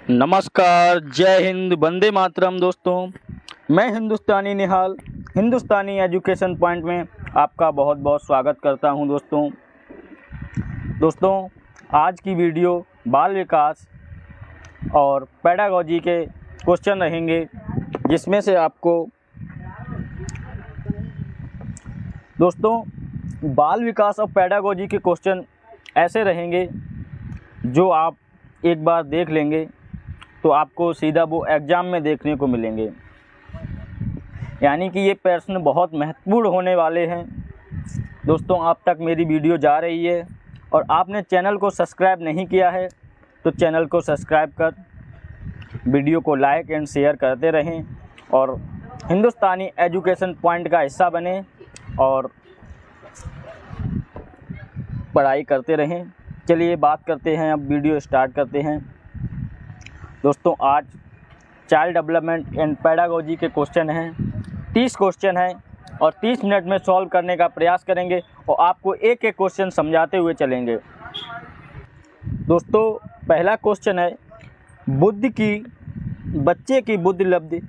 नमस्कार, जय हिंद, वंदे मातरम। दोस्तों, मैं हिंदुस्तानी निहाल हिंदुस्तानी एजुकेशन पॉइंट में आपका बहुत बहुत स्वागत करता हूं। दोस्तों आज की वीडियो बाल विकास और पेडागोजी के क्वेश्चन रहेंगे, जिसमें से आपको दोस्तों बाल विकास और पेडागोजी के क्वेश्चन ऐसे रहेंगे जो आप एक बार देख लेंगे तो आपको सीधा वो एग्ज़ाम में देखने को मिलेंगे। यानी कि ये प्रश्न बहुत महत्वपूर्ण होने वाले हैं। दोस्तों, आप तक मेरी वीडियो जा रही है और आपने चैनल को सब्सक्राइब नहीं किया है तो चैनल को सब्सक्राइब कर वीडियो को लाइक एंड शेयर करते रहें और हिंदुस्तानी एजुकेशन पॉइंट का हिस्सा बने और पढ़ाई करते रहें। चलिए बात करते हैं, अब वीडियो स्टार्ट करते हैं। दोस्तों, आज चाइल्ड डेवलपमेंट एंड पेडागोजी के क्वेश्चन हैं। 30 क्वेश्चन हैं और 30 मिनट में सॉल्व करने का प्रयास करेंगे और आपको एक एक क्वेश्चन समझाते हुए चलेंगे। दोस्तों, पहला क्वेश्चन है, बच्चे की बुद्धि लब्धि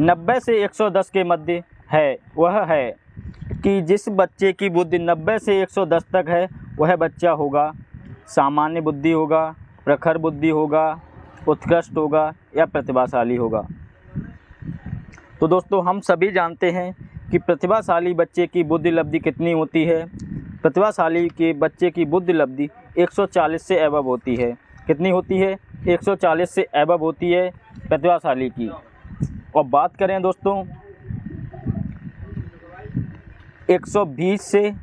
90 से 110 के मध्य है। वह है कि जिस बच्चे की बुद्धि 90 से 110 तक है वह बच्चा होगा सामान्य बुद्धि होगा, प्रखर बुद्धि होगा, उत्कृष्ट होगा या प्रतिभाशाली होगा। तो दोस्तों, हम सभी जानते हैं कि प्रतिभाशाली बच्चे की बुद्धि लब्धि कितनी होती है। प्रतिभाशाली के बच्चे की बुद्धि लब्धि 140 से एबव होती है। कितनी होती है? 140 से एबव होती है प्रतिभाशाली की। और बात करें दोस्तों 120 से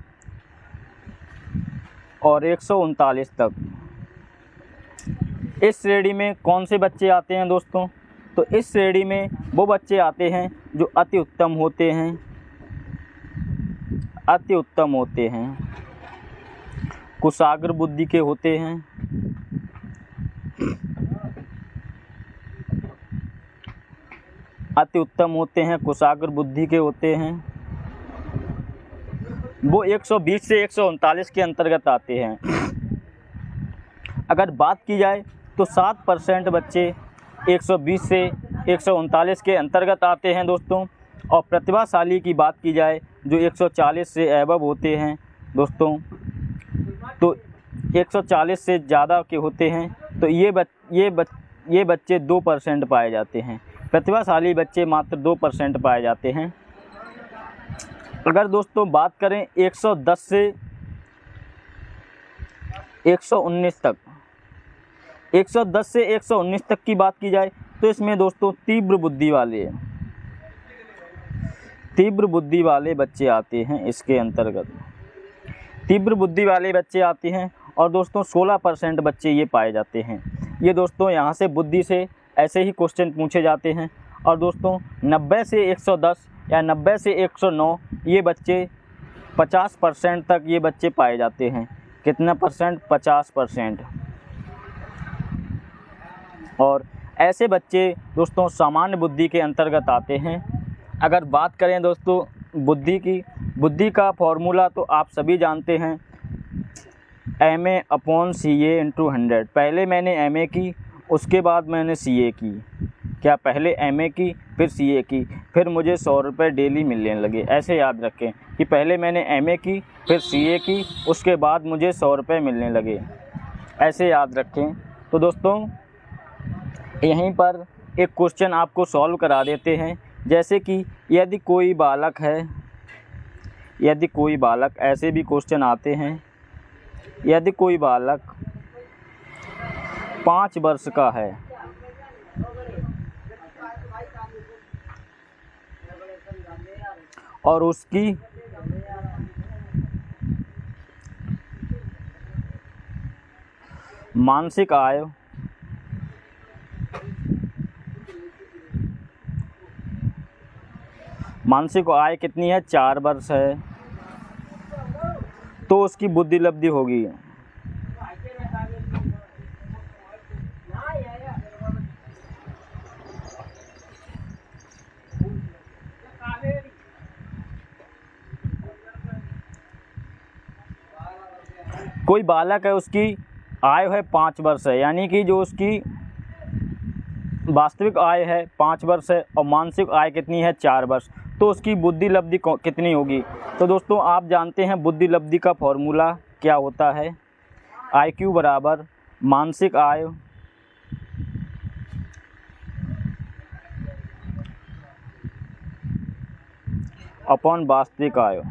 और 139 तक, इस श्रेणी में कौन से बच्चे आते हैं दोस्तों? तो इस श्रेणी में वो बच्चे आते हैं जो अति उत्तम होते हैं, कुशाग्र बुद्धि के होते हैं, अति उत्तम होते हैं, कुशाग्र बुद्धि के होते हैं। वो 120 से 139 के अंतर्गत आते हैं। अगर बात की जाए तो 7% बच्चे 120 से 139 के अंतर्गत आते हैं दोस्तों। और प्रतिभाशाली की बात की जाए जो 140 से एबव होते हैं दोस्तों, तो 140 से ज़्यादा के होते हैं तो ये बच्चे 2% पाए जाते हैं। प्रतिभाशाली बच्चे मात्र 2% पाए जाते हैं। अगर दोस्तों बात करें 110 से 119 तक, 110 से 119 तक की बात की जाए तो इसमें दोस्तों तीव्र बुद्धि वाले बच्चे आते हैं। इसके अंतर्गत तीव्र बुद्धि वाले बच्चे आते हैं और दोस्तों 16% बच्चे ये पाए जाते हैं। ये दोस्तों यहाँ से बुद्धि से ऐसे ही क्वेश्चन पूछे जाते हैं। और दोस्तों 90 से 110 या 90 से 109 ये बच्चे 50% तक ये बच्चे पाए जाते हैं। कितना परसेंट? 50%। और ऐसे बच्चे दोस्तों सामान्य बुद्धि के अंतर्गत आते हैं। अगर बात करें दोस्तों बुद्धि का फॉर्मूला तो आप सभी जानते हैं, MA/CA/100। पहले मैंने MA की, उसके बाद मैंने CA की। क्या पहले MA की फिर CA की, फिर मुझे 100 रुपये डेली मिलने लगे। ऐसे याद रखें कि पहले मैंने MA की, फिर CA की, उसके बाद मुझे 100 रुपये मिलने लगे। ऐसे याद रखें। तो दोस्तों यहीं पर एक क्वेश्चन आपको सॉल्व करा देते हैं। जैसे कि यदि कोई बालक ऐसे भी क्वेश्चन आते हैं, यदि कोई बालक 5 वर्ष का है और उसकी मानसिक आय कितनी है? 4 वर्ष है, तो उसकी बुद्धि लब्धि होगी कोई बालक है, उसकी आयु है 5 वर्ष है, यानी कि जो उसकी वास्तविक आय है 5 वर्ष है और मानसिक आय कितनी है 4 वर्ष, तो उसकी बुद्धि लब्धि कितनी होगी। तो दोस्तों आप जानते हैं बुद्धि लब्धि का फॉर्मूला क्या होता है, IQ बराबर मानसिक आय अपॉन वास्तविक आय।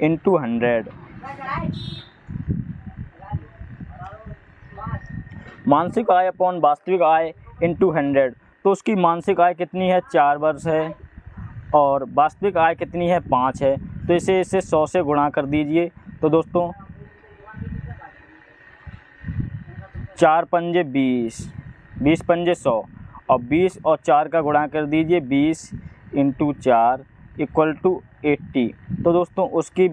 इंटू 100। मानसिक आय अपॉन वास्तविक आय इंटू 100, तो उसकी मानसिक आय कितनी है 4 वर्ष है और वास्तविक आय कितनी है 5 है। तो इसे 100 से गुणा कर दीजिए। तो दोस्तों 4 पंजे 20, 20 पंजे 100 और 20 और 4 का गुणा कर दीजिए, 20 इंटू 4 इक्वल टू 80। तो दोस्तों उसकी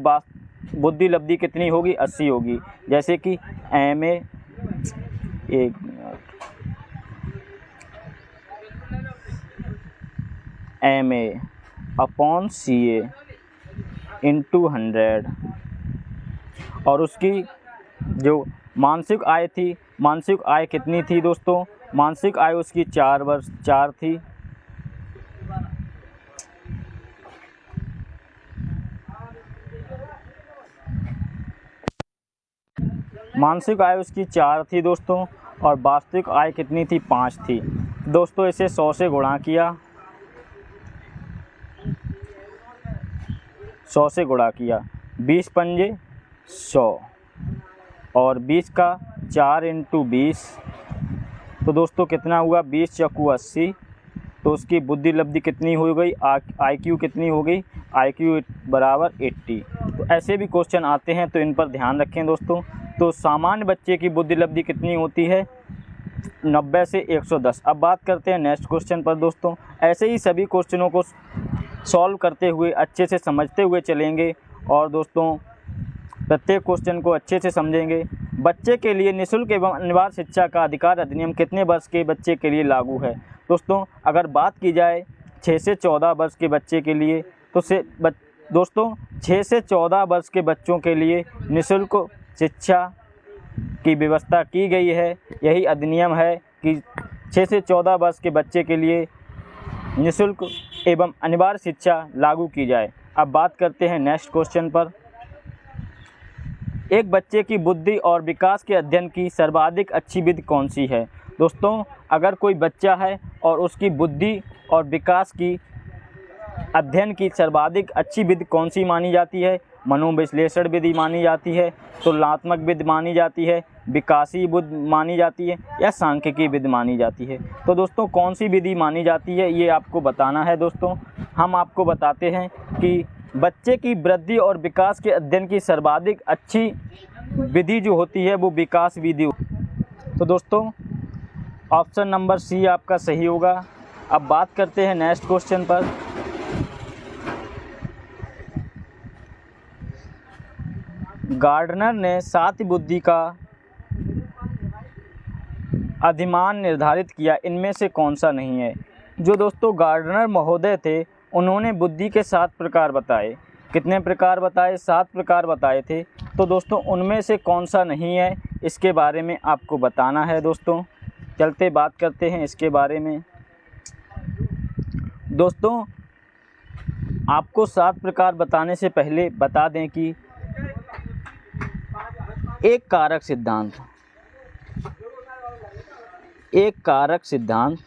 बुद्धि लब्धि कितनी होगी 80 होगी। जैसे कि MA अपॉन CA इंटू 100 और उसकी जो मानसिक आय थी, मानसिक आय कितनी थी दोस्तों, मानसिक आय उसकी 4 वर्ष 4 थी। मानसिक आय उसकी 4 थी दोस्तों और वास्तविक आय कितनी थी 5 थी। दोस्तों इसे 100 से गुणा किया, 100 से गुणा किया, 20 पंजे 100 और 20 का 4 इंटू 20, तो दोस्तों कितना हुआ 20 चक्कू 80। तो उसकी बुद्धि लब्धि कितनी हो गई, IQ कितनी हो गई, IQ बराबर 80। तो ऐसे भी क्वेश्चन आते हैं तो इन पर ध्यान रखें दोस्तों। तो सामान्य बच्चे की बुद्धि लब्धि कितनी होती है 90 से 110। अब बात करते हैं नेक्स्ट क्वेश्चन पर दोस्तों। ऐसे ही सभी क्वेश्चनों को सॉल्व करते हुए अच्छे से समझते हुए चलेंगे और दोस्तों प्रत्येक क्वेश्चन को अच्छे से समझेंगे। बच्चे के लिए निःशुल्क एवं अनिवार्य शिक्षा का अधिकार अधिनियम कितने वर्ष के बच्चे के लिए लागू है। दोस्तों अगर बात की जाए 6 से 14 वर्ष के बच्चे के लिए तो दोस्तों 6 से 14 वर्ष के बच्चों के लिए निःशुल्क शिक्षा की व्यवस्था की गई है। यही अधिनियम है कि 6 से 14 वर्ष के बच्चे के लिए निःशुल्क एवं अनिवार्य शिक्षा लागू की जाए। अब बात करते हैं नेक्स्ट क्वेश्चन पर। एक बच्चे की बुद्धि और विकास के अध्ययन की सर्वाधिक अच्छी विधि कौन सी है। दोस्तों अगर कोई बच्चा है और उसकी बुद्धि और विकास की अध्ययन की सर्वाधिक अच्छी विधि कौन सी मानी जाती है, मनोविश्लेषण विधि मानी जाती है, तुलनात्मक विधि मानी जाती है, विकासी विधि मानी जाती है या सांख्यिकी विधि मानी जाती है। तो दोस्तों कौन सी विधि मानी जाती है ये आपको बताना है। दोस्तों हम आपको बताते हैं कि बच्चे की वृद्धि और विकास के अध्ययन की सर्वाधिक अच्छी विधि जो होती है वो विकास विधि। तो दोस्तों ऑप्शन नंबर C आपका सही होगा। अब बात करते हैं नेक्स्ट क्वेश्चन पर। गार्डनर ने सात बुद्धि का अधिमान निर्धारित किया, इनमें से कौन सा नहीं है। जो दोस्तों गार्डनर महोदय थे उन्होंने बुद्धि के 7 प्रकार बताए। कितने प्रकार बताए, 7 प्रकार बताए थे। तो दोस्तों उनमें से कौन सा नहीं है इसके बारे में आपको बताना है। दोस्तों चलते बात करते हैं इसके बारे में। दोस्तों आपको 7 प्रकार बताने से पहले बता दें कि एक कारक सिद्धांत, एक कारक सिद्धांत,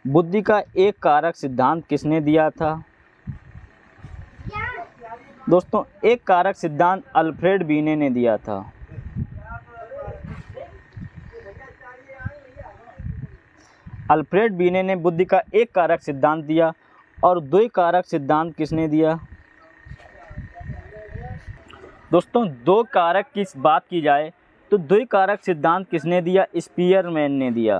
बुद्धि का एक कारक सिद्धांत किसने दिया था। दोस्तों एक कारक सिद्धांत अल्फ्रेड बीने ने दिया था। अल्फ्रेड बीने ने बुद्धि का एक कारक सिद्धांत दिया। और द्वि कारक सिद्धांत किसने दिया। दोस्तों दो कारक की बात की जाए तो द्वि कारक सिद्धांत किसने दिया, स्पीयरमैन ने दिया।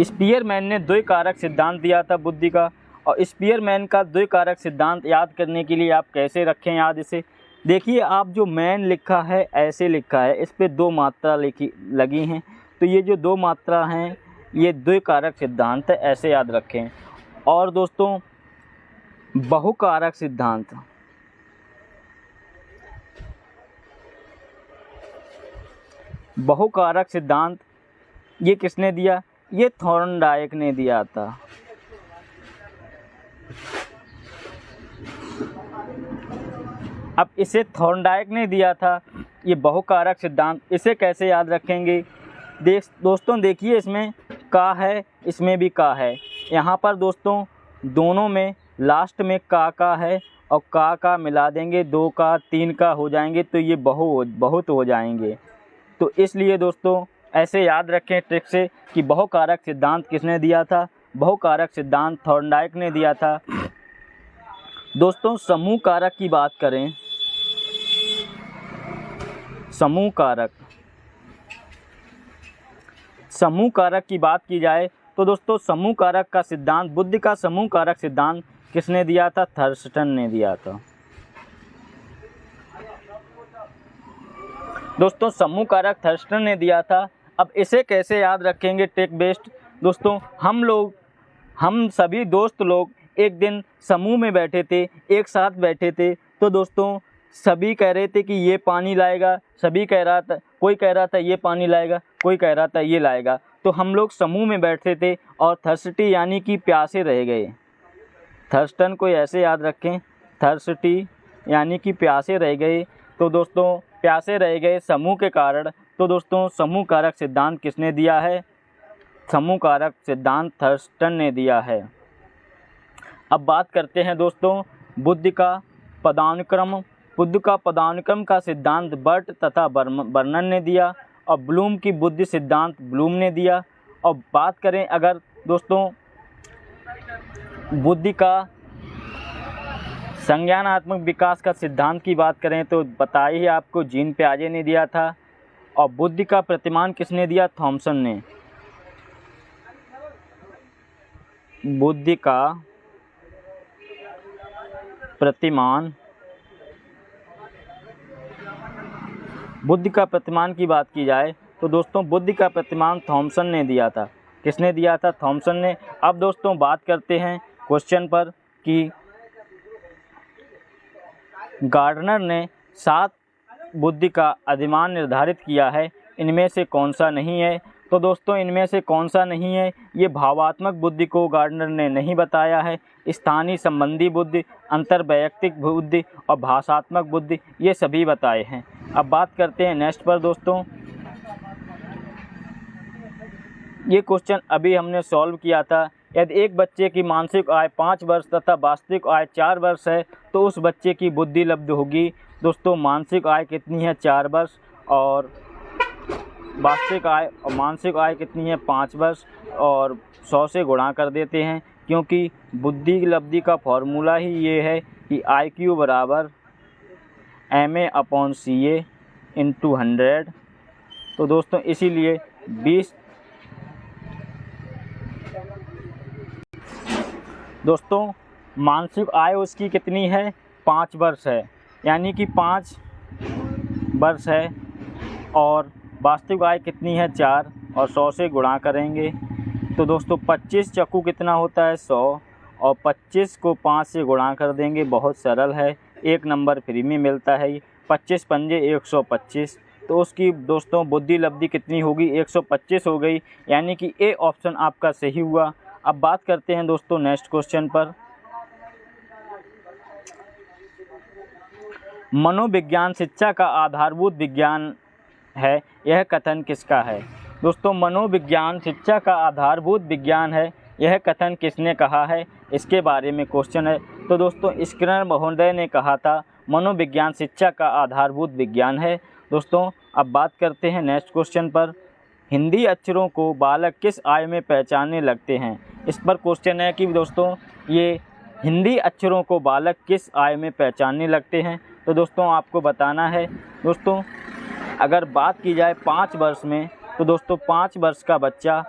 स्पीयरमैन ने द्वि कारक सिद्धांत दिया था बुद्धि का। और स्पीयरमैन का द्वि कारक सिद्धांत याद करने के लिए आप कैसे रखें याद इसे। देखिए आप जो मैन लिखा है ऐसे लिखा है, इस पे 2 मात्रा लगी हैं, तो ये जो 2 मात्रा हैं ये द्वि कारक सिद्धांत है, ऐसे याद रखें। और दोस्तों बहुकारक सिद्धांत। बहुकारक सिद्धांत ये किसने दिया? ये थॉर्नडाइक ने दिया था। अब इसे थॉर्नडाइक ने दिया था ये बहुकारक सिद्धांत। इसे कैसे याद रखेंगे? दोस्तों देखिए, इसमें का है, इसमें भी का है। यहाँ पर दोस्तों दोनों में लास्ट में का है और का मिला देंगे, 2 का 3 का हो जाएंगे तो ये बहुत हो जाएंगे। तो इसलिए दोस्तों ऐसे याद रखें ट्रिक से कि बहुकारक सिद्धांत किसने दिया था? बहुकारक सिद्धांत थॉर्नडाइक ने दिया था। दोस्तों समूह कारक की बात करें, समूह कारक की बात की जाए तो दोस्तों समूह कारक का सिद्धांत, बुद्धि का समूह कारक सिद्धांत किसने दिया था? थर्स्टन ने दिया था। दोस्तों समूह कारक थर्स्टन ने दिया था। अब इसे कैसे याद रखेंगे ट्रिक बेस्ड? दोस्तों हम सभी दोस्त लोग एक दिन समूह में बैठे थे, एक साथ बैठे थे। तो दोस्तों सभी कह रहे थे कि ये पानी लाएगा, कोई कह रहा था ये पानी लाएगा, कोई कह रहा था ये लाएगा। तो हम लोग समूह में बैठे थे और थर्स्टी यानी कि प्यासे रह गए। थर्स्टन को ऐसे याद रखें, थर्स्टी यानी कि प्यासे रह गए। तो दोस्तों प्यासे रह गए समूह के कारण। तो दोस्तों समूह कारक सिद्धांत किसने दिया है? समूह कारक सिद्धांत थर्स्टन ने दिया है। अब बात करते हैं दोस्तों बुद्धि का पदानुक्रम। बुद्धि का पदानुक्रम का सिद्धांत बर्ट तथा बर्नन ने दिया और ब्लूम की बुद्धि सिद्धांत ब्लूम ने दिया। और बात करें अगर दोस्तों बुद्धि का संज्ञानात्मक विकास का सिद्धांत की बात करें तो बताइए आपको जीन पियाजे ने दिया था। और बुद्धि का प्रतिमान किसने दिया? थॉमसन ने। बुद्धि का प्रतिमान की बात की जाए तो दोस्तों बुद्धि का प्रतिमान थॉमसन ने दिया था। किसने दिया था? थॉमसन ने। अब दोस्तों बात करते हैं क्वेश्चन पर कि गार्डनर ने 7 बुद्धि का अधिमान निर्धारित किया है, इनमें से कौन सा नहीं है? तो दोस्तों इनमें से कौन सा नहीं है? ये भावात्मक बुद्धि को गार्डनर ने नहीं बताया है। स्थानीय संबंधी बुद्धि, अंतर्वैयक्तिक बुद्धि और भाषात्मक बुद्धि ये सभी बताए हैं। अब बात करते हैं नेक्स्ट पर दोस्तों। ये क्वेश्चन अभी हमने सॉल्व किया था। यदि एक बच्चे की मानसिक आय 5 वर्ष तथा वास्तविक आय 4 वर्ष है तो उस बच्चे की बुद्धि लब्ध होगी। दोस्तों मानसिक आय कितनी है? 4 वर्ष और वास्तविक आय और मानसिक आय कितनी है? 5 वर्ष और 100 से गुणा कर देते हैं, क्योंकि बुद्धि लब्धि का फॉर्मूला ही ये है कि IQ बराबर MA/CA × 100। तो दोस्तों इसीलिए 20 दोस्तों मानसिक आय उसकी कितनी है? 5 वर्ष है, यानी कि 5 वर्ष है। और वास्तविक आय कितनी है? 4 और 100 से गुणा करेंगे तो दोस्तों 25 चक्कू कितना होता है? 100 और 25 को 5 से गुणा कर देंगे। बहुत सरल है, 1 नंबर फ्री में मिलता है। 25 पंजे 125। तो उसकी दोस्तों बुद्धि लब्धि कितनी होगी? 125 हो गई, यानी कि ए ऑप्शन आपका सही हुआ। अब बात करते हैं दोस्तों नेक्स्ट क्वेश्चन पर। मनोविज्ञान शिक्षा का आधारभूत विज्ञान है, यह कथन किसका है? दोस्तों मनोविज्ञान शिक्षा का आधारभूत विज्ञान है, यह कथन किसने कहा है? इसके बारे में क्वेश्चन है। तो दोस्तों स्किनर महोदय ने कहा था मनोविज्ञान शिक्षा का आधारभूत विज्ञान है। दोस्तों अब बात करते हैं नेक्स्ट क्वेश्चन पर। हिंदी अक्षरों को बालक किस आय में पहचानने लगते हैं? इस पर क्वेश्चन है कि दोस्तों ये हिंदी अक्षरों को बालक किस आय में पहचानने लगते हैं। तो दोस्तों आपको बताना है। दोस्तों अगर बात की जाए 5 वर्ष में, तो दोस्तों 5 वर्ष का बच्चा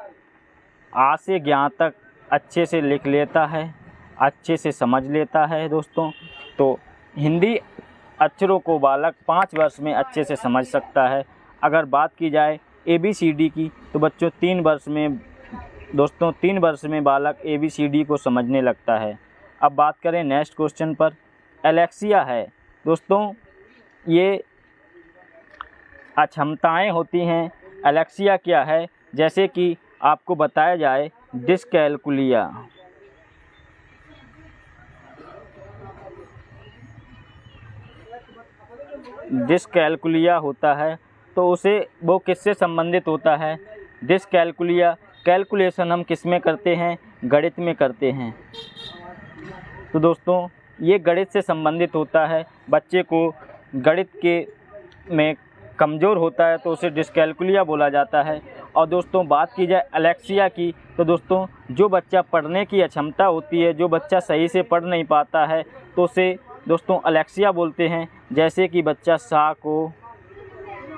आ से ज्ञा तक अच्छे से लिख लेता है, अच्छे से समझ लेता है। दोस्तों तो हिंदी अक्षरों को बालक 5 वर्ष में अच्छे से समझ सकता है। अगर बात की जाए ABCD की, तो बच्चों 3 वर्ष में बालक ABCD को समझने लगता है। अब बात करें नेक्स्ट क्वेश्चन पर, एलेक्सिया है दोस्तों, ये अक्षमताएं होती हैं। एलेक्सिया क्या है, जैसे कि आपको बताया जाए डिस्कैलकुलिया। डिस्कैलकुलिया होता है तो उसे वो किससे संबंधित होता है? डिस्कैलकुलिया कैलकुलेशन हम किस में करते हैं? गणित में करते हैं। तो दोस्तों ये गणित से संबंधित होता है। बच्चे को गणित के में कमज़ोर होता है तो उसे डिस्कैलकुलिया बोला जाता है। और दोस्तों बात की जाए एलेक्सिया की, तो दोस्तों जो बच्चा पढ़ने की अक्षमता होती है, जो बच्चा सही से पढ़ नहीं पाता है तो उसे दोस्तों एलेक्सिया बोलते हैं। जैसे कि बच्चा सा को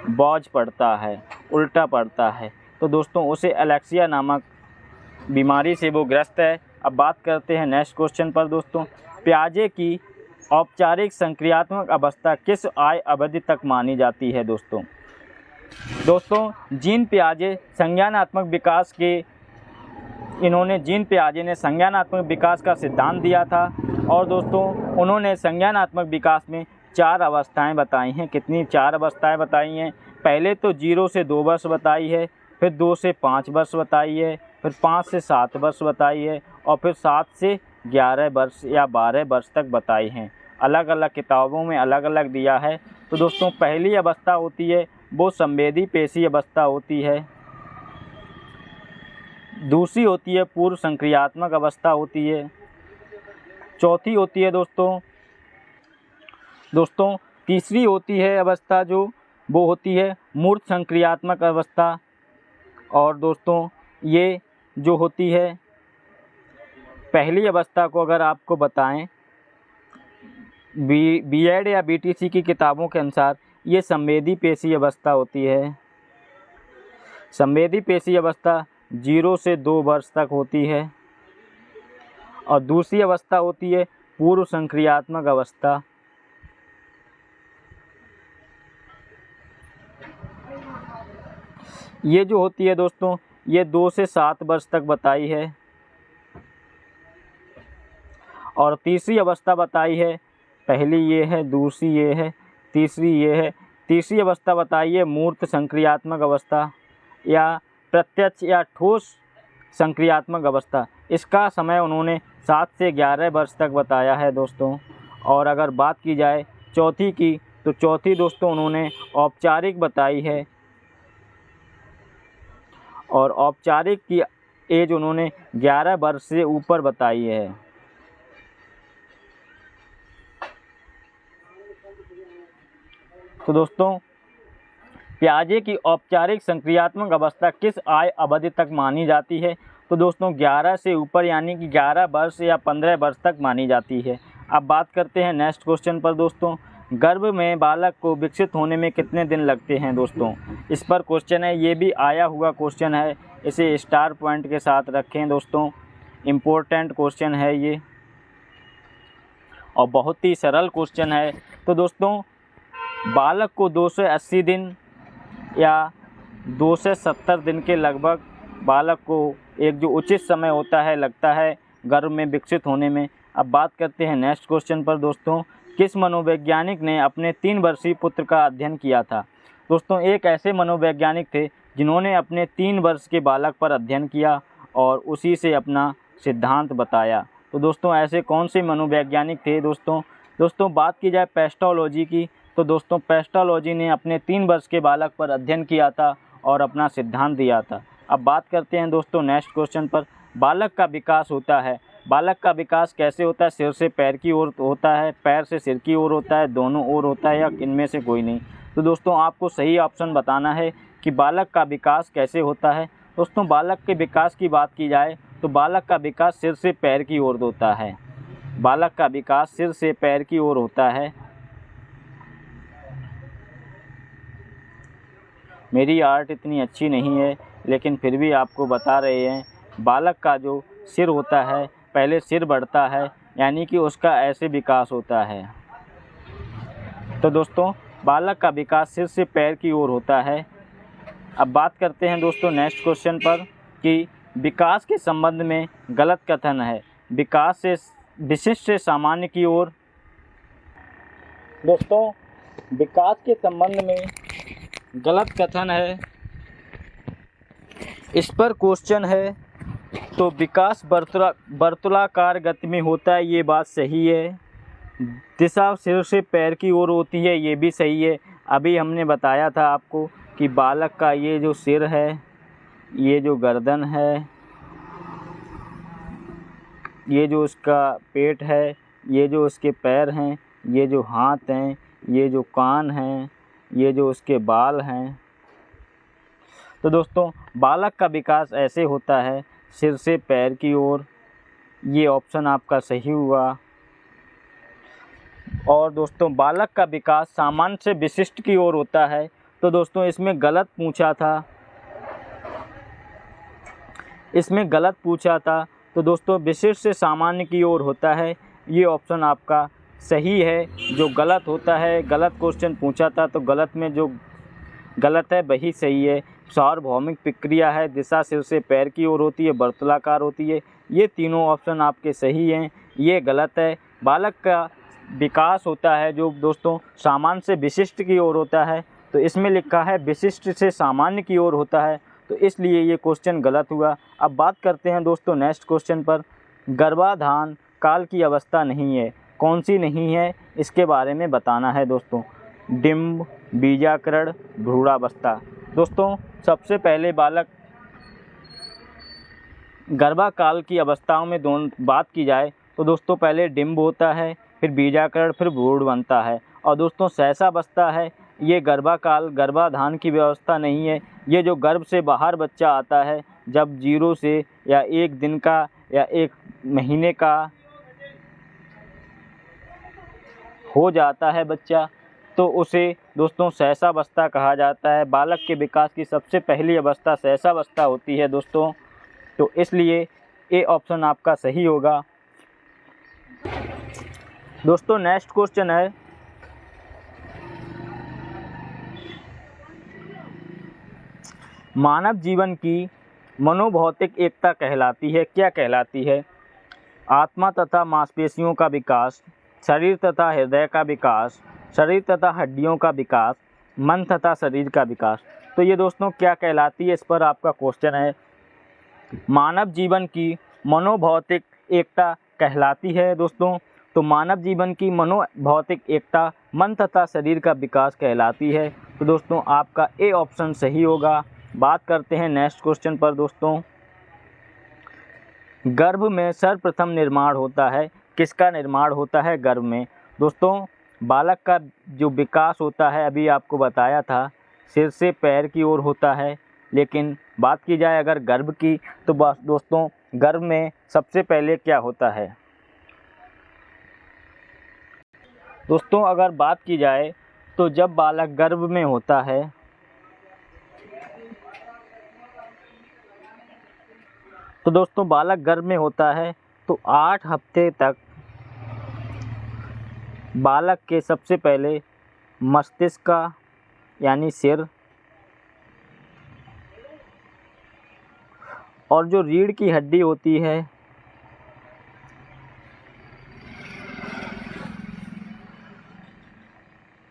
बौझ पढ़ता है, उल्टा पढ़ता है, तो दोस्तों उसे एलेक्सिया नामक बीमारी से वो ग्रस्त है। अब बात करते हैं नेक्स्ट क्वेश्चन पर दोस्तों, प्याजे की औपचारिक संक्रियात्मक अवस्था किस आयु अवधि तक मानी जाती है? दोस्तों जीन पियाजे संज्ञानात्मक विकास के जीन पियाजे ने संज्ञानात्मक विकास का सिद्धांत दिया था। और दोस्तों उन्होंने संज्ञानात्मक विकास में 4 अवस्थाएं बताई हैं। कितनी? 4 अवस्थाएं बताई हैं। पहले तो 0 से 2 वर्ष बताई है, फिर 2 से 5 वर्ष बताई है, फिर 5 से 7 वर्ष बताई है, और फिर 7 से 11 वर्ष या 12 वर्ष तक बताई हैं। अलग अलग किताबों में अलग अलग दिया है। तो दोस्तों पहली अवस्था होती है वो संवेदी पेशी अवस्था होती है। दूसरी होती है पूर्व संक्रियात्मक अवस्था होती है। चौथी होती है दोस्तों तीसरी होती है अवस्था जो वो होती है मूर्त संक्रियात्मक अवस्था। और दोस्तों ये जो होती है पहली अवस्था को अगर आपको बताएं बीएड या बीटीसी की किताबों के अनुसार ये संवेदी पेशी अवस्था होती है। संवेदी पेशी अवस्था 0 से 2 वर्ष तक होती है। और दूसरी अवस्था होती है पूर्व संक्रियात्मक अवस्था। ये जो होती है दोस्तों ये 2 से 7 वर्ष तक बताई है। और तीसरी अवस्था बताई है, पहली ये है, दूसरी ये है, तीसरी ये है। तीसरी अवस्था बताई है मूर्त संक्रियात्मक अवस्था या प्रत्यक्ष या ठोस संक्रियात्मक अवस्था। इसका समय उन्होंने 7 से 11 वर्ष तक बताया है दोस्तों। और अगर बात की जाए चौथी की, तो चौथी दोस्तों उन्होंने औपचारिक बताई है। और औपचारिक की एज उन्होंने 11 वर्ष से ऊपर बताई है। तो दोस्तों प्याजे की औपचारिक संक्रियात्मक अवस्था किस आयु अवधि तक मानी जाती है? तो दोस्तों 11 से ऊपर यानी कि 11 वर्ष या 15 वर्ष तक मानी जाती है। अब बात करते हैं नेक्स्ट क्वेश्चन पर दोस्तों, गर्भ में बालक को विकसित होने में कितने दिन लगते हैं? दोस्तों इस पर क्वेश्चन है, ये भी आया हुआ क्वेश्चन है, इसे स्टार पॉइंट के साथ रखें दोस्तों, इम्पोर्टेंट क्वेश्चन है ये और बहुत ही सरल क्वेश्चन है। तो दोस्तों बालक को 280 दिन या 270 दिन के लगभग बालक को एक जो उचित समय होता है लगता है गर्भ में विकसित होने में। अब बात करते हैं नेक्स्ट क्वेश्चन पर दोस्तों, किस मनोवैज्ञानिक ने अपने 3 वर्षीय पुत्र का अध्ययन किया था? दोस्तों एक ऐसे मनोवैज्ञानिक थे जिन्होंने अपने 3 वर्ष के बालक पर अध्ययन किया और उसी से अपना सिद्धांत बताया। तो दोस्तों ऐसे कौन से मनोवैज्ञानिक थे? दोस्तों बात की जाए पेस्टोलॉजी की, तो दोस्तों पेस्टोलॉजी ने अपने 3 वर्ष के बालक पर अध्ययन किया था और अपना सिद्धांत दिया था। अब बात करते हैं दोस्तों नेक्स्ट क्वेश्चन पर, बालक का विकास होता है। बालक का विकास कैसे होता है? सिर से पैर की ओर होता है, पैर से सिर की ओर होता है, दोनों ओर होता है या इनमें से कोई नहीं? तो दोस्तों आपको सही ऑप्शन बताना है कि बालक का विकास कैसे होता है। दोस्तों बालक के विकास की बात की जाए तो बालक का विकास सिर से पैर की ओर होता है। बालक का विकास सिर से पैर की ओर होता है। मेरी आर्ट इतनी अच्छी नहीं है लेकिन फिर भी आपको बता रहे हैं, बालक का जो सिर होता है पहले सिर बढ़ता है यानी कि उसका ऐसे विकास होता है। तो दोस्तों बालक का विकास सिर से पैर की ओर होता है। अब बात करते हैं दोस्तों नेक्स्ट क्वेश्चन पर कि विकास के संबंध में गलत कथन है। विकास से विशिष्ट से सामान्य की ओर। दोस्तों, विकास के संबंध में गलत कथन है, इस पर क्वेश्चन है। तो विकास वर्तुलाकार गति में होता है, ये बात सही है। दिशा सिर से पैर की ओर होती है, ये भी सही है। अभी हमने बताया था आपको कि बालक का ये जो सिर है, ये जो गर्दन है, ये जो उसका पेट है, ये जो उसके पैर हैं, ये जो हाथ हैं, ये जो कान हैं, ये जो उसके बाल हैं। तो दोस्तों, बालक का विकास ऐसे होता है, सिर से पैर की ओर। ये ऑप्शन आपका सही हुआ। और दोस्तों, बालक का विकास सामान्य से विशिष्ट की ओर होता है। तो दोस्तों, इसमें गलत पूछा था। तो दोस्तों, विशिष्ट से सामान्य की ओर होता है, ये ऑप्शन आपका सही है। जो गलत होता है, गलत क्वेश्चन पूछा था, तो गलत में जो गलत है वही सही है। सार्वभौमिक प्रक्रिया है, दिशा सिर से पैर की ओर होती है, वर्तुलाकार होती है। ये तीनों ऑप्शन आपके सही हैं, ये गलत है। बालक का विकास होता है जो दोस्तों सामान्य से विशिष्ट की ओर होता है, तो इसमें लिखा है विशिष्ट से सामान्य की ओर होता है, तो इसलिए ये क्वेश्चन गलत हुआ। अब बात करते हैं दोस्तों नेक्स्ट क्वेश्चन पर। गर्भाधान काल की अवस्था नहीं है, कौन सी नहीं है, इसके बारे में बताना है दोस्तों। डिंब, बीजाकरण, भ्रूणावस्था। दोस्तों, सबसे पहले बालक गर्भाकाल की अवस्थाओं में दोनों बात की जाए तो दोस्तों पहले डिंब होता है, फिर बीजाकरण, फिर भ्रूण बनता है। और दोस्तों शैशवावस्था है, ये गर्भाकाल, गर्भाधान की व्यवस्था नहीं है। ये जो गर्भ से बाहर बच्चा आता है, जब 0 से या 1 दिन का या 1 महीने का हो जाता है बच्चा, तो उसे दोस्तों शैशवावस्था कहा जाता है। बालक के विकास की सबसे पहली अवस्था शैशवावस्था होती है दोस्तों, तो इसलिए ए ऑप्शन आपका सही होगा। दोस्तों, नेक्स्ट क्वेश्चन है, मानव जीवन की मनोभौतिक एकता कहलाती है, क्या कहलाती है? आत्मा तथा मांसपेशियों का विकास, शरीर तथा हृदय का विकास, शरीर तथा हड्डियों का विकास, मन तथा शरीर का विकास। तो ये दोस्तों क्या कहलाती है, इस पर आपका क्वेश्चन है। मानव जीवन की मनोभौतिक एकता कहलाती है दोस्तों। तो मानव जीवन की मनोभौतिक एकता मन तथा शरीर का विकास कहलाती है। तो दोस्तों आपका ए ऑप्शन सही होगा। बात करते हैं नेक्स्ट क्वेश्चन पर दोस्तों। गर्भ में सर्वप्रथम निर्माण होता है, किसका निर्माण होता है गर्भ में? दोस्तों, बालक का जो विकास होता है अभी आपको बताया था, सिर से पैर की ओर होता है। लेकिन बात की जाए अगर गर्भ की, तो दोस्तों गर्भ में सबसे पहले क्या होता है? दोस्तों अगर बात की जाए तो जब बालक गर्भ में होता है तो दोस्तों बालक गर्भ में होता है तो 8 हफ्ते तक बालक के सबसे पहले मस्तिष्क का यानी सिर और जो रीढ़ की हड्डी होती है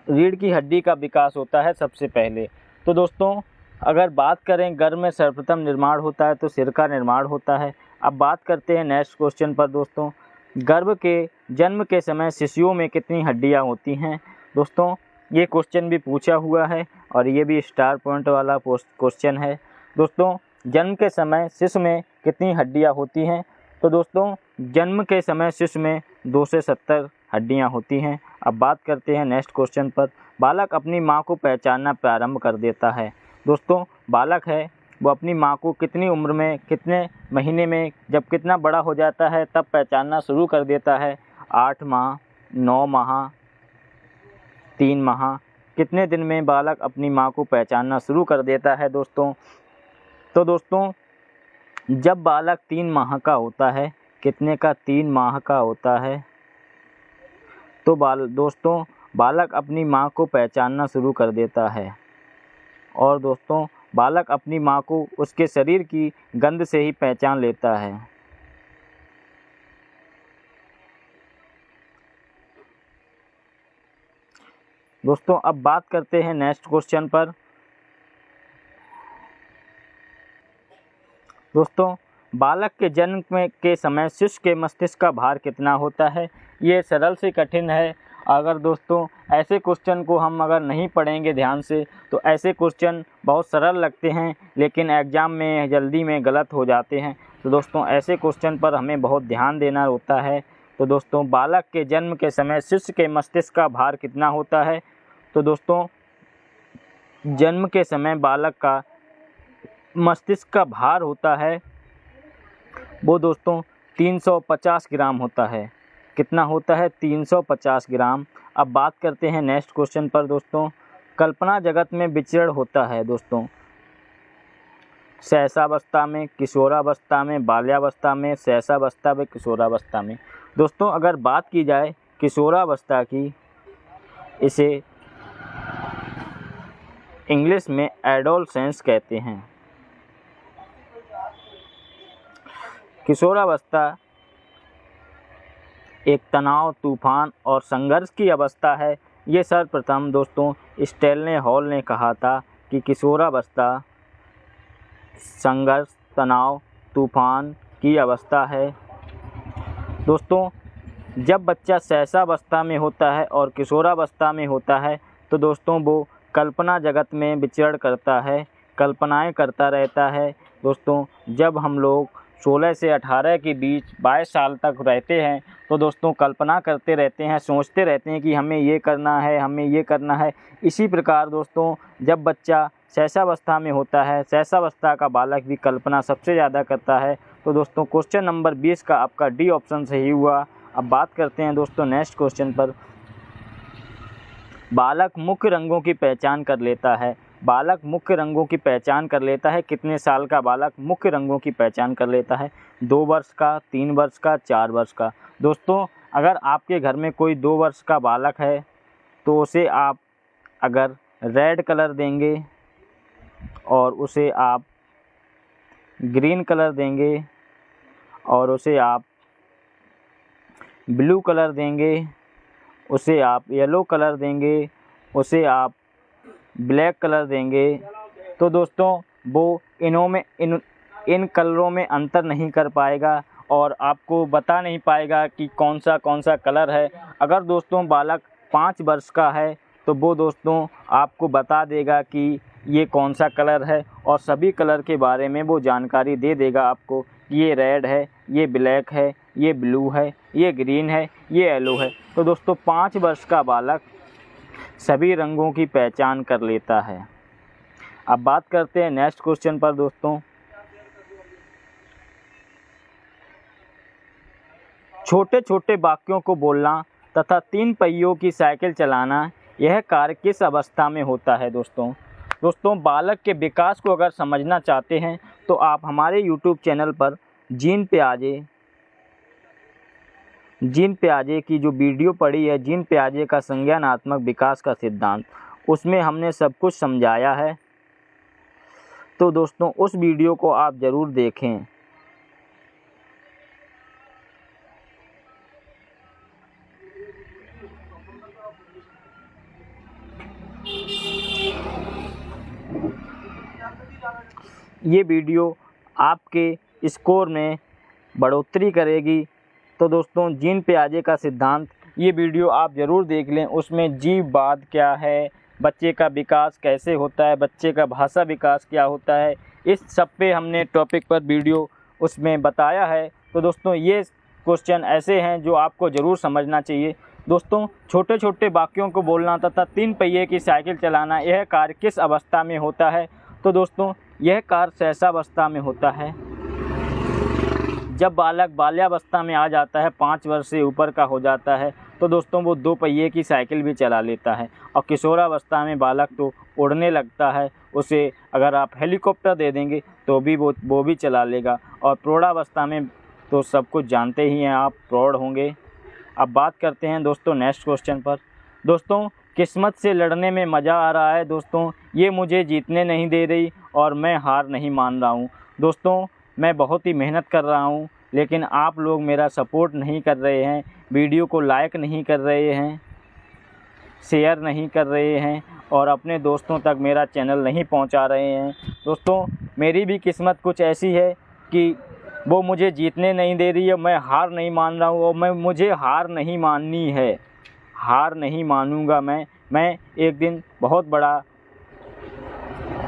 रीढ़ की हड्डी का विकास होता है सबसे पहले। तो दोस्तों अगर बात करें गर्भ में सर्वप्रथम निर्माण होता है तो सिर का निर्माण होता है। अब बात करते हैं नेक्स्ट क्वेश्चन पर दोस्तों। गर्भ के जन्म के समय शिशुओं में कितनी हड्डियां होती हैं? दोस्तों ये क्वेश्चन भी पूछा हुआ है और ये भी स्टार पॉइंट वाला क्वेश्चन है। दोस्तों जन्म के समय शिशु में कितनी हड्डियां होती हैं? तो दोस्तों जन्म के समय शिशु में 2 से 70 हड्डियां होती हैं। अब बात करते हैं नेक्स्ट क्वेश्चन पर। बालक अपनी माँ को पहचानना प्रारंभ कर देता है। दोस्तों बालक है वो अपनी माँ को कितनी उम्र में, कितने महीने में, जब कितना बड़ा हो जाता है तब पहचानना शुरू कर देता है? 8 माह, 9 माह, 3 माह, कितने दिन में बालक अपनी माँ को पहचानना शुरू कर देता है दोस्तों? तो दोस्तों जब बालक 3 माह का होता है, कितने का? 3 माह का होता है, तो दोस्तों बालक अपनी माँ को पहचानना शुरू कर देता है। और दोस्तों बालक अपनी माँ को उसके शरीर की गंध से ही पहचान लेता है। दोस्तों अब बात करते हैं नेक्स्ट क्वेश्चन पर। दोस्तों बालक के जन्म के समय शिशु के मस्तिष्क का भार कितना होता है? ये सरल से कठिन है। अगर दोस्तों ऐसे क्वेश्चन को हम अगर नहीं पढ़ेंगे ध्यान से तो ऐसे क्वेश्चन बहुत सरल लगते हैं लेकिन एग्ज़ाम में जल्दी में गलत हो जाते हैं। तो दोस्तों ऐसे क्वेश्चन पर हमें बहुत ध्यान देना होता है। तो दोस्तों बालक के जन्म के समय शिशु के मस्तिष्क का भार कितना होता है? तो दोस्तों जन्म के समय बालक का मस्तिष्क का भार होता है वो दोस्तों 350 ग्राम होता है। कितना होता है? 350 ग्राम। अब बात करते हैं नेक्स्ट क्वेश्चन पर। दोस्तों कल्पना जगत में विचरण होता है दोस्तों सहसावस्था में, किशोरावस्था में, बाल्यावस्था में, सहसावस्था में, किशोरावस्था में। दोस्तों अगर बात की जाए किशोरावस्था की, इसे इंग्लिश में एडोलसेंस कहते हैं। किशोरावस्था एक तनाव, तूफान और संघर्ष की अवस्था है। ये सर्वप्रथम दोस्तों स्टैनले हॉल ने कहा था कि किशोरावस्था संघर्ष, तनाव, तूफान की अवस्था है। दोस्तों जब बच्चा सहसावस्था में होता है और किशोरावस्था में होता है तो दोस्तों वो कल्पना जगत में विचरण करता है, कल्पनाएं करता रहता है। दोस्तों जब हम लोग 16 से 18 के बीच 22 साल तक रहते हैं तो दोस्तों कल्पना करते रहते हैं, सोचते रहते हैं कि हमें ये करना है, हमें ये करना है। इसी प्रकार दोस्तों जब बच्चा सहसावस्था में होता है, सहसावस्था का बालक भी कल्पना सबसे ज़्यादा करता है। तो दोस्तों क्वेश्चन नंबर 20 का आपका डी ऑप्शन सही हुआ। अब बात करते हैं दोस्तों नेक्स्ट क्वेश्चन पर। बालक मुख्य रंगों की पहचान कर लेता है। बालक मुख्य रंगों की पहचान कर लेता है। कितने साल का बालक मुख्य रंगों की पहचान कर लेता है? 2 वर्ष का, 3 वर्ष का, 4 वर्ष का। दोस्तों अगर आपके घर में कोई 2 वर्ष का बालक है तो उसे आप अगर रेड कलर देंगे और उसे आप ग्रीन कलर देंगे और उसे आप ब्लू कलर देंगे, उसे आप येलो कलर देंगे, उसे आप ब्लैक कलर देंगे तो दोस्तों वो इन कलरों में अंतर नहीं कर पाएगा और आपको बता नहीं पाएगा कि कौन सा कलर है। अगर दोस्तों बालक 5 वर्ष का है तो वो दोस्तों आपको बता देगा कि ये कौन सा कलर है और सभी कलर के बारे में वो जानकारी दे देगा आपको। ये रेड है, ये ब्लैक है, ये ब्लू है, ये ग्रीन है, ये येलो है। तो दोस्तों 5 वर्ष का बालक सभी रंगों की पहचान कर लेता है। अब बात करते हैं नेक्स्ट क्वेश्चन पर। दोस्तों छोटे छोटे वाक्यों को बोलना तथा 3 पहियों की साइकिल चलाना, यह कार्य किस अवस्था में होता है? दोस्तों बालक के विकास को अगर समझना चाहते हैं तो आप हमारे YouTube चैनल पर जीन पियाजे की जो वीडियो पड़ी है, जीन पियाजे का संज्ञानात्मक विकास का सिद्धांत, उसमें हमने सब कुछ समझाया है। तो दोस्तों उस वीडियो को आप ज़रूर देखें। ये वीडियो आपके स्कोर में बढ़ोतरी करेगी। तो दोस्तों जीन पियाजे का सिद्धांत, ये वीडियो आप ज़रूर देख लें। उसमें जीववाद क्या है, बच्चे का विकास कैसे होता है, बच्चे का भाषा विकास क्या होता है, इस सब पे हमने टॉपिक पर वीडियो उसमें बताया है। तो दोस्तों ये क्वेश्चन ऐसे हैं जो आपको ज़रूर समझना चाहिए। दोस्तों छोटे छोटे वाक्यों को बोलना तथा 3 पहिए की साइकिल चलाना, यह कार्य किस अवस्था में होता है? तो दोस्तों यह कार्य सहसावस्था में होता है। जब बालक बाल्यावस्था में आ जाता है, 5 वर्ष से ऊपर का हो जाता है, तो दोस्तों वो 2 पहिए की साइकिल भी चला लेता है। और किशोरावस्था में बालक तो उड़ने लगता है, उसे अगर आप हेलीकॉप्टर दे देंगे तो भी वो भी चला लेगा। और प्रौढ़ावस्था में तो सब कुछ जानते ही हैं आप, प्रौढ़ होंगे। अब बात करते हैं दोस्तों नेक्स्ट क्वेश्चन पर। दोस्तों किस्मत से लड़ने में मज़ा आ रहा है। दोस्तों ये मुझे जीतने नहीं दे रही और मैं हार नहीं मान रहा हूँ। दोस्तों मैं बहुत ही मेहनत कर रहा हूँ लेकिन आप लोग मेरा सपोर्ट नहीं कर रहे हैं, वीडियो को लाइक नहीं कर रहे हैं। शेयर नहीं कर रहे हैं और अपने दोस्तों तक मेरा चैनल नहीं पहुंचा रहे हैं। दोस्तों, मेरी भी किस्मत कुछ ऐसी है कि वो मुझे जीतने नहीं दे रही है। मैं हार नहीं मान रहा हूँ और मुझे हार नहीं माननी है, हार नहीं मानूंगा मैं एक दिन बहुत बड़ा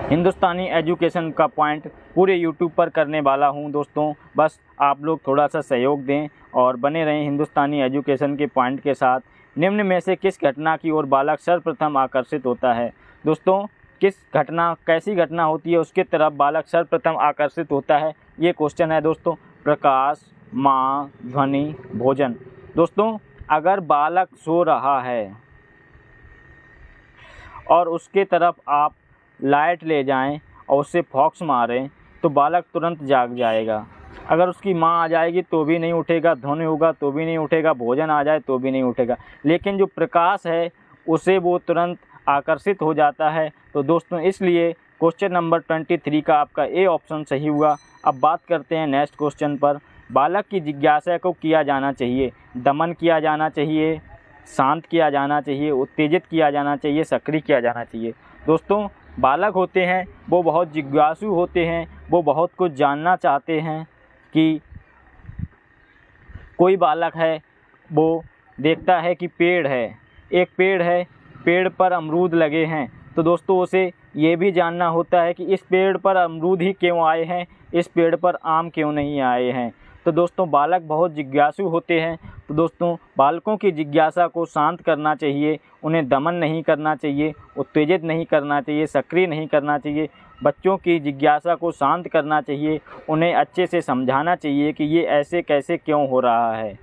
हिंदुस्तानी एजुकेशन का पॉइंट पूरे यूट्यूब पर करने वाला हूं। दोस्तों, बस आप लोग थोड़ा सा सहयोग दें और बने रहें हिंदुस्तानी एजुकेशन के पॉइंट के साथ। निम्न में से किस घटना की ओर बालक सर्वप्रथम आकर्षित होता है? दोस्तों, कैसी घटना होती है उसके तरफ बालक सर्वप्रथम आकर्षित होता है? ये क्वेश्चन है दोस्तों। प्रकाश, माँ, ध्वनि, भोजन। दोस्तों, अगर बालक सो रहा है और उसके तरफ आप लाइट ले जाएं और उससे फॉक्स मारें तो बालक तुरंत जाग जाएगा। अगर उसकी माँ आ जाएगी तो भी नहीं उठेगा, ध्वनि होगा तो भी नहीं उठेगा, भोजन आ जाए तो भी नहीं उठेगा। लेकिन जो प्रकाश है उसे वो तुरंत आकर्षित हो जाता है। तो दोस्तों, इसलिए क्वेश्चन नंबर 23 का आपका ए ऑप्शन सही हुआ। अब बात करते हैं नेक्स्ट क्वेश्चन पर। बालक की जिज्ञासा को किया जाना चाहिए, दमन किया जाना चाहिए, शांत किया जाना चाहिए, उत्तेजित किया जाना चाहिए, सक्रिय किया जाना चाहिए। दोस्तों, बालक होते हैं वो बहुत जिज्ञासु होते हैं, वो बहुत कुछ जानना चाहते हैं। कि कोई बालक है वो देखता है कि पेड़ है, एक पेड़ है, पेड़ पर अमरूद लगे हैं, तो दोस्तों उसे ये भी जानना होता है कि इस पेड़ पर अमरूद ही क्यों आए हैं, इस पेड़ पर आम क्यों नहीं आए हैं। तो दोस्तों, बालक बहुत जिज्ञासु होते हैं। तो दोस्तों, बालकों की जिज्ञासा को शांत करना चाहिए, उन्हें दमन नहीं करना चाहिए, उत्तेजित नहीं करना चाहिए, सक्रिय नहीं करना चाहिए। बच्चों की जिज्ञासा को शांत करना चाहिए, उन्हें अच्छे से समझाना चाहिए कि ये ऐसे कैसे क्यों हो रहा है।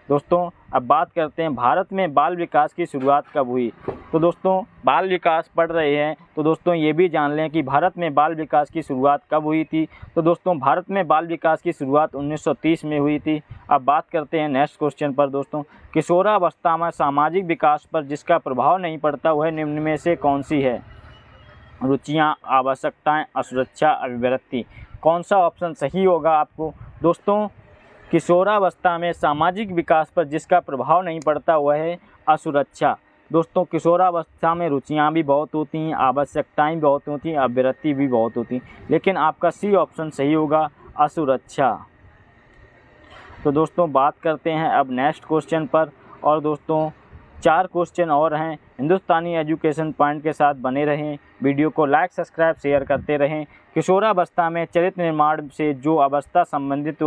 दोस्तों, अब बात करते हैं भारत में बाल विकास की शुरुआत कब हुई। तो दोस्तों, बाल विकास पढ़ रहे हैं तो दोस्तों ये भी जान लें कि भारत में बाल विकास की शुरुआत कब हुई थी। तो दोस्तों, भारत में बाल विकास की शुरुआत 1930 में हुई थी। अब बात करते हैं नेक्स्ट क्वेश्चन पर। दोस्तों, किशोरावस्था में सामाजिक विकास पर जिसका प्रभाव नहीं पड़ता वह निम्न में से कौन सी है? रुचियाँ, आवश्यकताएँ, असुरक्षा, अभिव्यक्ति। कौन सा ऑप्शन सही होगा आपको? दोस्तों, किशोरावस्था में सामाजिक विकास पर जिसका प्रभाव नहीं पड़ता वह है असुरक्षा। दोस्तों, किशोरावस्था में रुचियाँ भी बहुत होती हैं, आवश्यकताएँ भी बहुत होती हैं, अभिव्यक्ति भी बहुत होती हैं, लेकिन आपका सी ऑप्शन सही होगा, असुरक्षा। तो दोस्तों, बात करते हैं अब नेक्स्ट क्वेश्चन पर। और दोस्तों, 4 क्वेश्चन और हैं। हिंदुस्तानी एजुकेशन पॉइंट के साथ बने रहें, वीडियो को लाइक, सब्सक्राइब, शेयर करते रहें। किशोरावस्था में चरित्र निर्माण से जो अवस्था संबंधित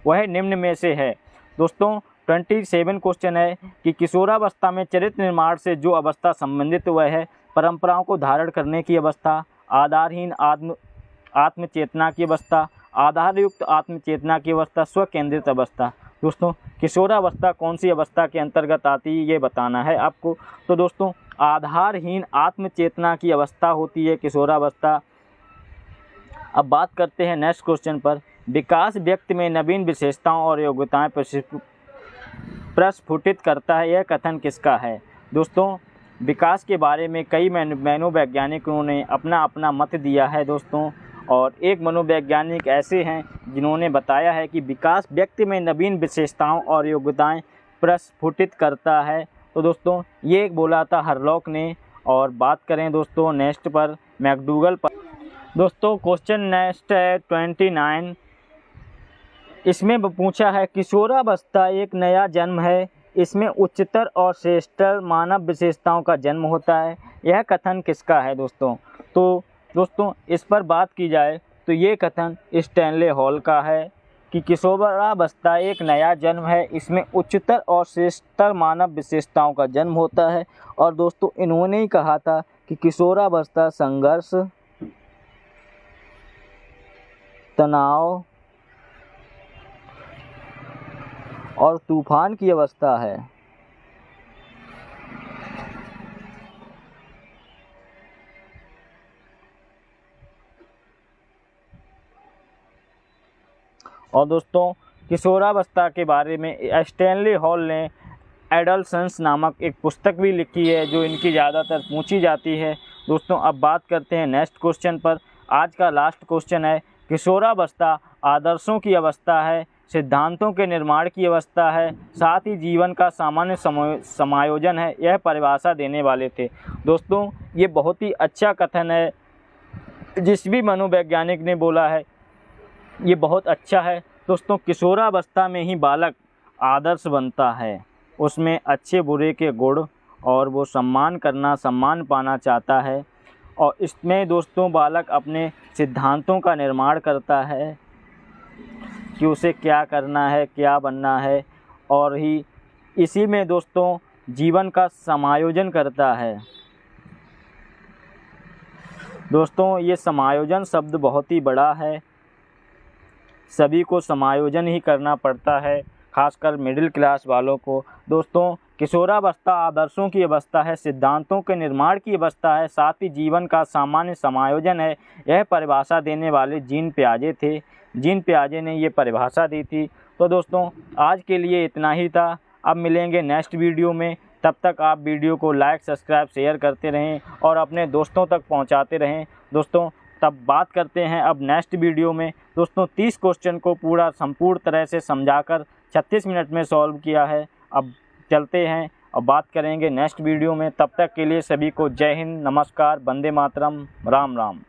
वह निम्न में से है। दोस्तों, 27 क्वेश्चन है कि किशोरावस्था में चरित्र निर्माण से जो अवस्था संबंधित वह है परंपराओं को धारण करने की अवस्था, आधारहीन आत्मचेतना की अवस्था, आधारयुक्त आत्मचेतना की अवस्था, स्वकेंद्रित अवस्था। दोस्तों, किशोरावस्था कौन सी अवस्था के अंतर्गत आती है ये बताना है आपको। तो दोस्तों, आधारहीन आत्मचेतना की अवस्था होती है किशोरावस्था। अब बात करते हैं नेक्स्ट क्वेश्चन पर। विकास व्यक्ति में नवीन विशेषताओं और योग्यताएं प्रस्फुटित करता है, यह कथन किसका है? दोस्तों, विकास के बारे में कई मनोवैज्ञानिकों ने अपना अपना मत दिया है दोस्तों। और एक मनोवैज्ञानिक ऐसे हैं जिन्होंने बताया है कि विकास व्यक्ति में नवीन विशेषताओं और योग्यताएं प्रस्फुटित करता है। तो दोस्तों, ये बोला था हरलॉक ने। और बात करें दोस्तों नेक्स्ट पर, मैकडूगल पर। दोस्तों, क्वेश्चन नेक्स्ट है 29। इसमें पूछा है किशोरावस्था एक नया जन्म है, इसमें उच्चतर और श्रेष्ठतर मानव विशेषताओं का जन्म होता है, यह कथन किसका है दोस्तों? तो दोस्तों, इस पर बात की जाए तो ये कथन स्टैनले हॉल का है कि किशोरावस्था एक नया जन्म है, इसमें उच्चतर और श्रेष्ठतर मानव विशेषताओं का जन्म होता है। और दोस्तों, इन्होंने ही कहा था कि किशोरावस्था संघर्ष, तनाव और तूफान की अवस्था है। और दोस्तों, किशोरावस्था के बारे में स्टैनले हॉल ने एडोलसेंस नामक एक पुस्तक भी लिखी है जो इनकी ज़्यादातर पूछी जाती है। दोस्तों, अब बात करते हैं नेक्स्ट क्वेश्चन पर। आज का लास्ट क्वेश्चन है किशोरावस्था आदर्शों की अवस्था है, सिद्धांतों के निर्माण की अवस्था है, साथ ही जीवन का सामान्य समायोजन है, यह परिभाषा देने वाले थे। दोस्तों ये बहुत ही अच्छा कथन है, जिस भी मनोवैज्ञानिक ने बोला है ये बहुत अच्छा है। दोस्तों किशोरावस्था में ही बालक आदर्श बनता है, उसमें अच्छे बुरे के गुण और वो सम्मान पाना चाहता है, और इसमें दोस्तों बालक अपने सिद्धांतों का निर्माण करता है कि उसे क्या करना है, क्या बनना है, और ही इसी में दोस्तों जीवन का समायोजन करता है। दोस्तों ये समायोजन शब्द बहुत ही बड़ा है, सभी को समायोजन ही करना पड़ता है, खासकर मिडिल क्लास वालों को। दोस्तों किशोरावस्था आदर्शों की अवस्था है, सिद्धांतों के निर्माण की अवस्था है, साथ ही जीवन का सामान्य समायोजन है, यह परिभाषा देने वाले जीन पियाजे थे। जीन पियाजे ने ये परिभाषा दी थी। तो दोस्तों आज के लिए इतना ही था, अब मिलेंगे नेक्स्ट वीडियो में। तब तक आप वीडियो को लाइक, सब्सक्राइब, शेयर करते रहें और अपने दोस्तों तक पहुंचाते रहें। दोस्तों तब बात करते हैं अब नेक्स्ट वीडियो में। दोस्तों 30 क्वेश्चन को पूरा संपूर्ण तरह से समझाकर 36 मिनट में सॉल्व किया है। अब चलते हैं और बात करेंगे नेक्स्ट वीडियो में। तब तक के लिए सभी को जय हिंद, नमस्कार, वंदे मातरम, राम राम।